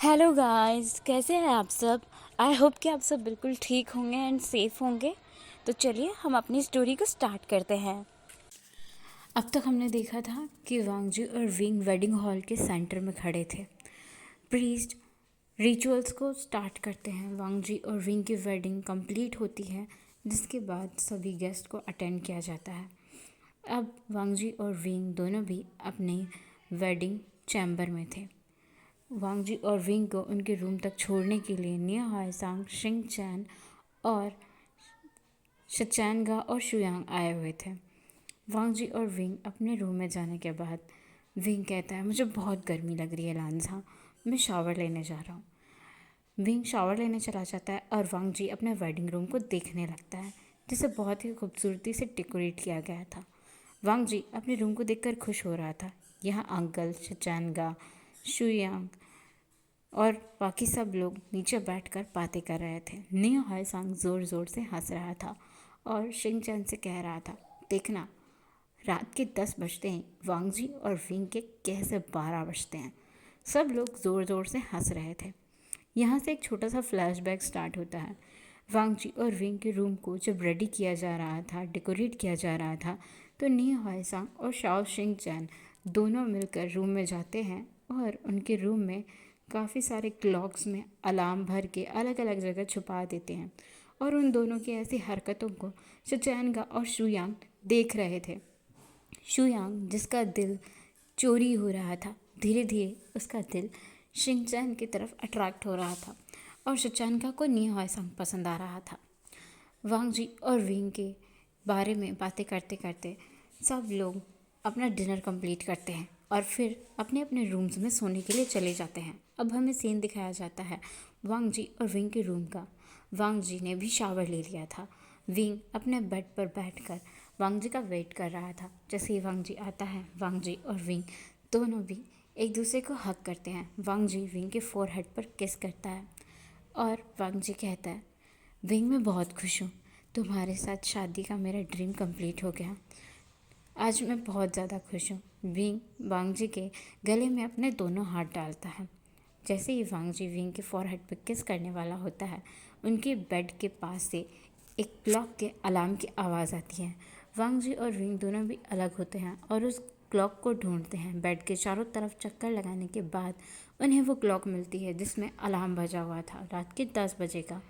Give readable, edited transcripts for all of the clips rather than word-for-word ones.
Hello guys, कैसे हैं आप सब। आई होप कि आप सब बिल्कुल ठीक होंगे एंड सेफ होंगे। तो चलिए हम अपनी स्टोरी को स्टार्ट करते हैं। अब तक हमने देखा था कि वांगजी और विंग वेडिंग हॉल के सेंटर में खड़े थे। प्रीस्ट रिचुअल्स को स्टार्ट करते हैं। वांगजी और विंग की वेडिंग कंप्लीट होती है, जिसके बाद सभी गेस्ट को अटेंड किया जाता है। अब वांगजी और विंग दोनों भी अपने वेडिंग चैम्बर में थे। वांगजी और विंग को उनके रूम तक छोड़ने के लिए निया हायसांग, शिंग चैन और शचैनगा और शुयांग आए हुए थे। वांगजी और विंग अपने रूम में जाने के बाद विंग कहता है, मुझे बहुत गर्मी लग रही है लांझा, मैं शावर लेने जा रहा हूँ। विंग शावर लेने चला जाता है और वांगजी अपने वेडिंग रूम को देखने लगता है, जिसे बहुत ही खूबसूरती से डेकोरेट किया गया था। वांगजी अपने रूम को देखकर खुश हो रहा था। यहाँ अंकल, शचैनगा, शुयांग और बाकी सब लोग नीचे बैठकर बातें कर रहे थे। नियो हायसांग ज़ोर ज़ोर से हंस रहा था और शिंगचैन से कह रहा था, देखना रात के 10 बजते हैं वांगजी और विंग के कैसे 12 बजते हैं। सब लोग ज़ोर ज़ोर से हंस रहे थे। यहाँ से एक छोटा सा फ्लैशबैक स्टार्ट होता है। वांगजी और विंग के रूम को जब रेडी किया जा रहा था, डेकोरेट किया जा रहा था, तो नियो हायसांग और शाओ शिंगचैन दोनों मिलकर रूम में जाते हैं और उनके रूम में काफ़ी सारे क्लॉक्स में अलार्म भर के अलग अलग जगह छुपा देते हैं। और उन दोनों की ऐसी हरकतों को शचैनगा और शुयांग देख रहे थे। शुयांग, जिसका दिल चोरी हो रहा था, धीरे धीरे उसका दिल शिनचैन की तरफ अट्रैक्ट हो रहा था और शचैनगा को नियो हायसांग पसंद आ रहा था। वांगजी और विंग के बारे में बातें करते करते सब लोग अपना डिनर कंप्लीट करते हैं और फिर अपने अपने रूम्स में सोने के लिए चले जाते हैं। अब हमें सीन दिखाया जाता है वांगजी और विंग के रूम का। वांगजी ने भी शावर ले लिया था। विंग अपने बेड पर बैठकर वांगजी का वेट कर रहा था। जैसे ही वांगजी आता है, वांगजी और विंग दोनों भी एक दूसरे को हग करते हैं। वांगजी विंग के फोरहेड पर किस करता है और वांगजी कहता है, विंग मैं बहुत खुश हूँ, तुम्हारे साथ शादी का मेरा ड्रीम कंप्लीट हो गया। आज मैं बहुत ज़्यादा खुश हूँ। विंग वांगजी के गले में अपने दोनों हाथ डालता है। जैसे ही वांगजी विंग के फॉरहेड पर किस करने वाला होता है, उनके बेड के पास से एक क्लॉक के अलार्म की आवाज़ आती है। वांगजी और विंग दोनों भी अलग होते हैं और उस क्लॉक को ढूंढते हैं। बेड के चारों तरफ चक्कर लगाने के बाद उन्हें वो क्लॉक मिलती है जिसमें अलार्म बजा हुआ था रात के 10 बजे का।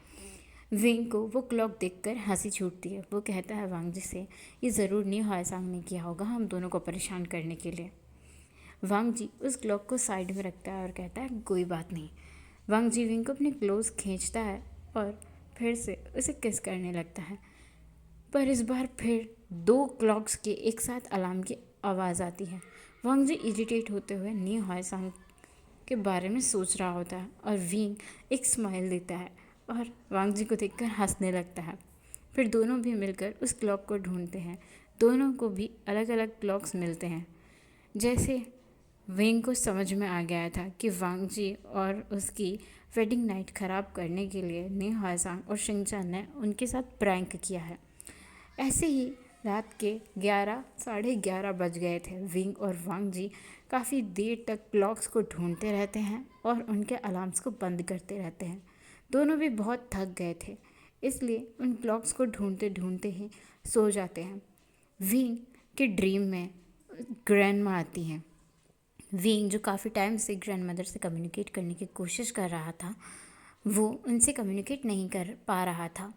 विंग को वो क्लॉक देखकर हंसी छूटती है। वो कहता है वांगजी से, ये ज़रूर नियो हायसांग ने किया होगा हम दोनों को परेशान करने के लिए। वांगजी उस क्लॉक को साइड में रखता है और कहता है, कोई बात नहीं। वांगजी विंग को अपने क्लोज खींचता है और फिर से उसे किस करने लगता है। पर इस बार फिर 2 क्लॉक्स के एक साथ अलार्म की आवाज़ आती है। वांगजी इरिटेट होते हुए नियो हायसांग के बारे में सोच रहा होता है और विंग एक स्माइल देता है और वांगजी को देखकर हंसने लगता है। फिर दोनों भी मिलकर उस क्लॉक को ढूंढते हैं। दोनों को भी अलग अलग क्लॉक्स मिलते हैं। जैसे विंग को समझ में आ गया था कि वांगजी और उसकी वेडिंग नाइट ख़राब करने के लिए नियो हायसांग और शिंगचैन ने उनके साथ प्रैंक किया है। ऐसे ही रात के 11 साढ़े 11 बज गए थे। विंग और वांगजी काफ़ी देर तक क्लॉक्स को ढूंढते रहते हैं और उनके अलार्म्स को बंद करते रहते हैं। दोनों भी बहुत थक गए थे, इसलिए उन क्लॉक्स को ढूंढते ढूंढते ही सो जाते हैं। विंग के ड्रीम में ग्रैंड माँ आती हैं। विंग, जो काफ़ी टाइम से ग्रैंड मदर से कम्युनिकेट करने की कोशिश कर रहा था, वो उनसे कम्युनिकेट नहीं कर पा रहा था।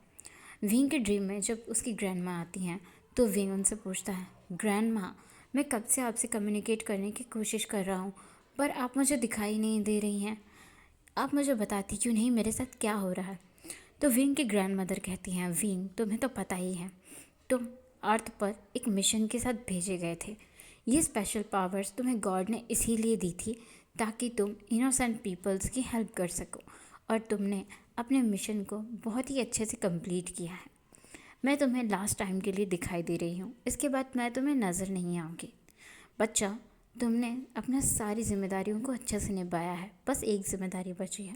विंग के ड्रीम में जब उसकी ग्रैंड माँ आती हैं तो विंग उनसे पूछता है, ग्रैंड माँ, मैं कब से आपसे कम्युनिकेट करने की कोशिश कर रहा हूँ, पर आप मुझे दिखाई नहीं दे रही हैं। आप मुझे बताती क्यों नहीं मेरे साथ क्या हो रहा है। तो विंग की ग्रैंड मदर कहती हैं, विंग तुम्हें तो पता ही है, तुम अर्थ पर एक मिशन के साथ भेजे गए थे। ये स्पेशल पावर्स तुम्हें गॉड ने इसीलिए दी थी ताकि तुम इनोसेंट पीपल्स की हेल्प कर सको, और तुमने अपने मिशन को बहुत ही अच्छे से कंप्लीट किया है। मैं तुम्हें लास्ट टाइम के लिए दिखाई दे रही हूँ, इसके बाद मैं तुम्हें नज़र नहीं आऊँगी। बच्चा, तुमने अपना सारी जिम्मेदारियों को अच्छे से निभाया है, बस एक जिम्मेदारी बची है।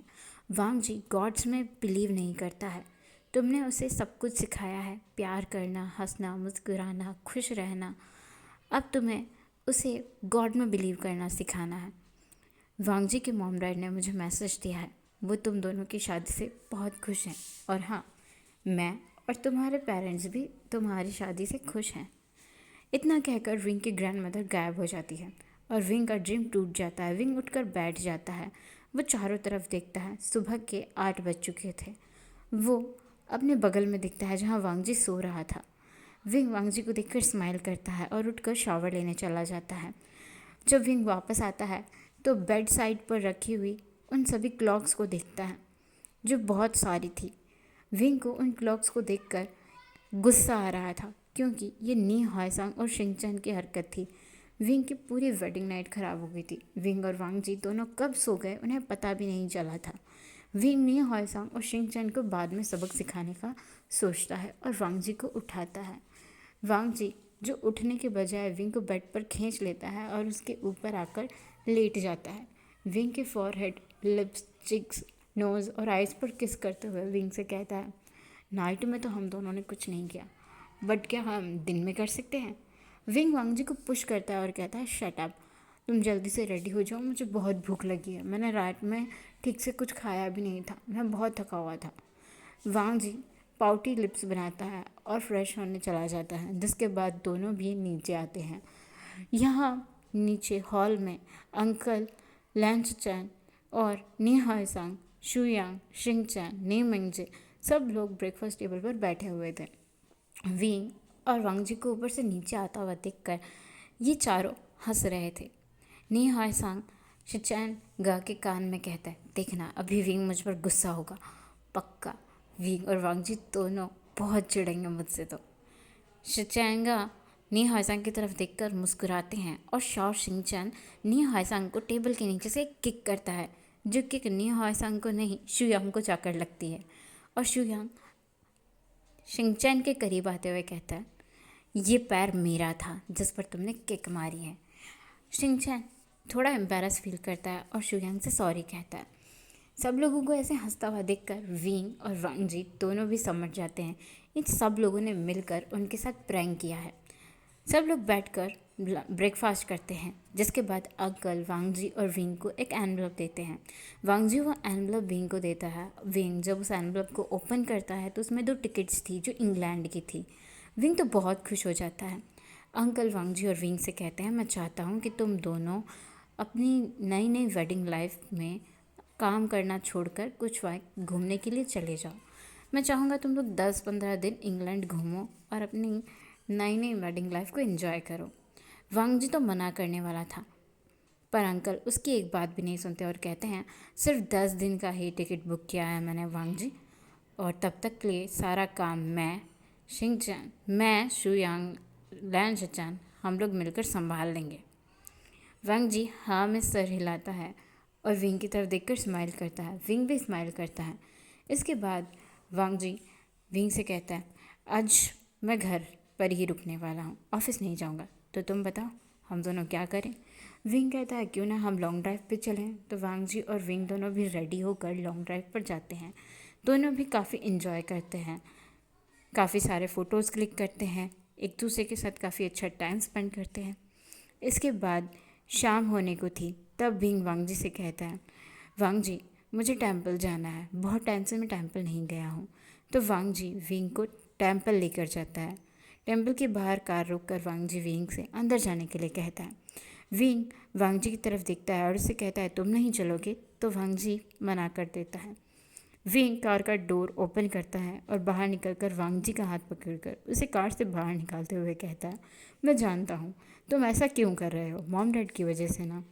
वांगजी गॉड्स में बिलीव नहीं करता है। तुमने उसे सब कुछ सिखाया है, प्यार करना, हंसना, मुस्कुराना, खुश रहना। अब तुम्हें उसे गॉड में बिलीव करना सिखाना है। वांग जी के मॉम डैड ने मुझे मैसेज दिया है, वो तुम दोनों की शादी से बहुत खुश हैं, और हाँ, मैं और तुम्हारे पेरेंट्स भी तुम्हारी शादी से खुश हैं। इतना कहकर विंग की ग्रैंडमदर गायब हो जाती है और विंग का ड्रीम टूट जाता है। विंग उठकर बैठ जाता है। वो चारों तरफ देखता है। सुबह के 8 बज चुके थे। वो अपने बगल में दिखता है जहाँ वांग जी सो रहा था। विंग वांग जी को देखकर स्माइल करता है और उठकर शावर लेने चला जाता है। जब विंग वापस आता है तो बेड साइड पर रखी हुई उन सभी क्लॉक्स को देखता है जो बहुत सारी थी। विंग को उन क्लॉक्स को देखकर गुस्सा आ रहा था क्योंकि ये नी हायसांग और शिंगचैन की हरकत थी। विंग की पूरी वेडिंग नाइट खराब हो गई थी। विंग और वांग जी दोनों कब सो गए उन्हें पता भी नहीं चला था। विंग नी हायसांग और शिंगचैन को बाद में सबक सिखाने का सोचता है और वांग जी को उठाता है। वांग जी जो उठने के बजाय विंग को बेड पर खींच लेता है और उसके ऊपर आकर लेट जाता है। विंग के फॉरहेड, लिप्स, चिक्स, नोज़ और आइज़ पर किस करते हुए विंग से कहता है, नाइट में तो हम दोनों ने कुछ नहीं किया, बट क्या हम दिन में कर सकते हैं? विंग वांग जी को पुश करता है और कहता है, शट अप, तुम जल्दी से रेडी हो जाओ, मुझे बहुत भूख लगी है। मैंने रात में ठीक से कुछ खाया भी नहीं था, मैं बहुत थका हुआ था। वांग जी पाउटी लिप्स बनाता है और फ्रेश होने चला जाता है, जिसके बाद दोनों भी नीचे आते हैं। यहाँ नीचे हॉल में अंकल लैंच चैन और नी हायसांग, शुयांग, शिंगचैन, नी मिंगजे सब लोग ब्रेकफास्ट टेबल पर बैठे हुए थे। विंग और वांग जी को ऊपर से नीचे आता हुआ देखकर ये चारों हंस रहे थे। नी हायसांग शिचैन गा के कान में कहता है, देखना अभी विंग मुझ पर गुस्सा होगा, पक्का। विंग और वांग जी दोनों बहुत चिढ़ेंगे मुझसे तो। शिचैंगा नी हायसांग की तरफ देखकर मुस्कुराते हैं और शाओ शिंगचैन नी हायसांग को टेबल के नीचे से किक करता है, जो किक नी हायसांग को नहीं शुयांग को जाकर लगती है। और शुयांग शिंगचैन के करीब आते हुए कहता है, ये पैर मेरा था जिस पर तुमने किक मारी है। शिंगचैन थोड़ा एम्बैरस फील करता है और शुयांग से सॉरी कहता है। सब लोगों को ऐसे हंसता हुआ देखकर विंग और वांग जी दोनों भी समझ जाते हैं इन सब लोगों ने मिलकर उनके साथ प्रैंक किया है। सब लोग बैठकर ब्रेकफास्ट करते हैं, जिसके बाद अंकल वांग जी और विंग को एक एनवलप देते हैं। वांग जी वो एनवलप विंग को देता है। विंग जब उस एनवलप को ओपन करता है तो उसमें 2 टिकट्स थी जो इंग्लैंड की थी। विंग तो बहुत खुश हो जाता है। अंकल वांग जी और विंग से कहते हैं, मैं चाहता हूँ कि तुम दोनों अपनी नई नई वेडिंग लाइफ में काम करना छोड़कर कुछ वक्त घूमने के लिए चले जाओ। मैं चाहूँगा तुम लोग 10-15 दिन इंग्लैंड घूमो और अपनी नई नई वेडिंग लाइफ को एंजॉय करो। वांग जी तो मना करने वाला था, पर अंकल उसकी एक बात भी नहीं सुनते और कहते हैं, सिर्फ 10 दिन का ही टिकट बुक किया है मैंने वांग जी, और तब तक के लिए सारा काम मैं शुयांग, लैन चचान हम लोग मिलकर संभाल लेंगे। वांग जी हाँ में सर हिलाता है और विंग की तरफ देखकर स्माइल करता है। विंग भी स्माइल करता है। इसके बाद वांग जी विंग से कहता है, आज मैं घर पर ही रुकने वाला हूँ, ऑफिस नहीं जाऊँगा, तो तुम बताओ हम दोनों क्या करें? विंग कहता है, क्यों ना हम लॉन्ग ड्राइव पे चलें। तो वांग जी और विंग दोनों भी रेडी होकर लॉन्ग ड्राइव पर जाते हैं। दोनों भी काफ़ी इन्जॉय करते हैं, काफ़ी सारे फ़ोटोज़ क्लिक करते हैं, एक दूसरे के साथ काफ़ी अच्छा टाइम स्पेंड करते हैं। इसके बाद शाम होने को थी, तब विंग वांग जी से कहता है, वांग जी मुझे टेंपल जाना है, बहुत टाइम से मैं टेंपल नहीं गया हूँ। तो वांग जी विंग को टेंपल लेकर जाता है। टेंपल के बाहर कार रोककर वांग जी विंग से अंदर जाने के लिए कहता है। विंग वांग जी की तरफ देखता है और उससे कहता है, तुम नहीं चलोगे? तो वांग जी मना कर देता है। विंग कार का डोर ओपन करता है और बाहर निकलकर वांग जी का हाथ पकड़कर उसे कार से बाहर निकालते हुए कहता है, मैं जानता हूँ तुम ऐसा क्यों कर रहे हो, मॉम डैड की वजह से ना।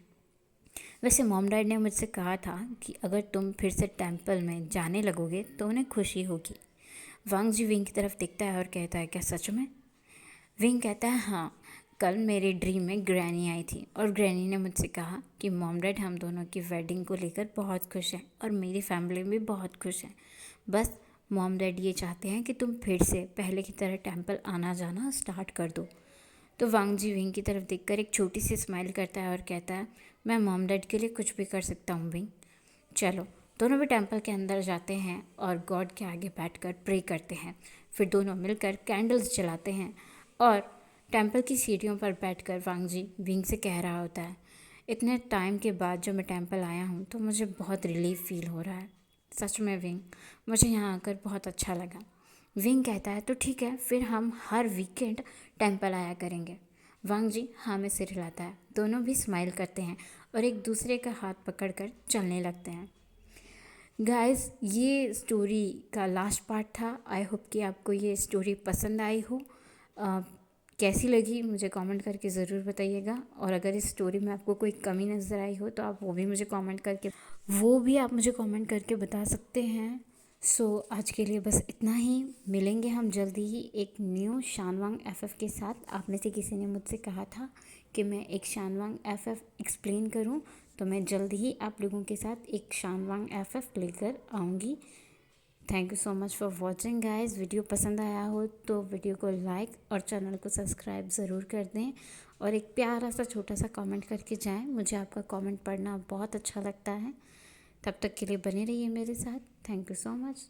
वैसे मॉम डैड ने मुझसे कहा था कि अगर तुम फिर से टेंपल में जाने लगोगे तो उन्हें खुशी होगी। वांग जी विंग की तरफ देखता है और कहता है, क्या सच में? विंग कहता है, हाँ, कल मेरे ड्रीम में ग्रैनी आई थी और ग्रैनी ने मुझसे कहा कि मॉम डैड हम दोनों की वेडिंग को लेकर बहुत खुश हैं और मेरी फैमिली भी बहुत खुश है। बस मॉम डैड ये चाहते हैं कि तुम फिर से पहले की तरह टेंपल आना जाना स्टार्ट कर दो। तो वांग जी विंग की तरफ देखकर एक छोटी सी स्माइल करता है और कहता है, मैं मॉम डैड के लिए कुछ भी कर सकता हूँ विंग। चलो दोनों भी टेंपल के अंदर जाते हैं और गॉड के आगे बैठकर प्रे करते हैं। फिर दोनों मिलकर कैंडल्स जलाते हैं और टेंपल की सीढ़ियों पर बैठकर वांग जी विंग से कह रहा होता है, इतने टाइम के बाद जो मैं टेंपल आया हूँ तो मुझे बहुत रिलीफ फील हो रहा है। सच में विंग, मुझे यहाँ आकर बहुत अच्छा लगा। विंग कहता है तो ठीक है, फिर हम हर वीकेंड टेंपल आया करेंगे। वांग जी हाँ में सिर हिलाता है। दोनों भी स्माइल करते हैं और एक दूसरे का हाथ पकड़कर चलने लगते हैं। गाइस, ये स्टोरी का लास्ट पार्ट था। आई होप कि आपको ये स्टोरी पसंद आई हो। कैसी लगी मुझे कमेंट करके ज़रूर बताइएगा। और अगर इस स्टोरी में आपको कोई कमी नज़र आई हो तो आप वो भी मुझे कमेंट करके बता सकते हैं। सो आज के लिए बस इतना ही। मिलेंगे हम जल्दी ही एक न्यू शानवांग एफएफ के साथ। आप में से किसी ने मुझसे कहा था कि मैं एक शानवांग एफएफ एक्सप्लेन करूं, तो मैं जल्द ही आप लोगों के साथ एक शानवांग एफएफ लेकर आऊँगी। Thank you so much for watching guys. Video पसंद आया हो तो वीडियो को लाइक और चैनल को सब्सक्राइब ज़रूर कर दें और एक प्यारा सा छोटा सा कमेंट करके जाएं। मुझे आपका कमेंट पढ़ना बहुत अच्छा लगता है। तब तक के लिए बने रहिए मेरे साथ। Thank you so much.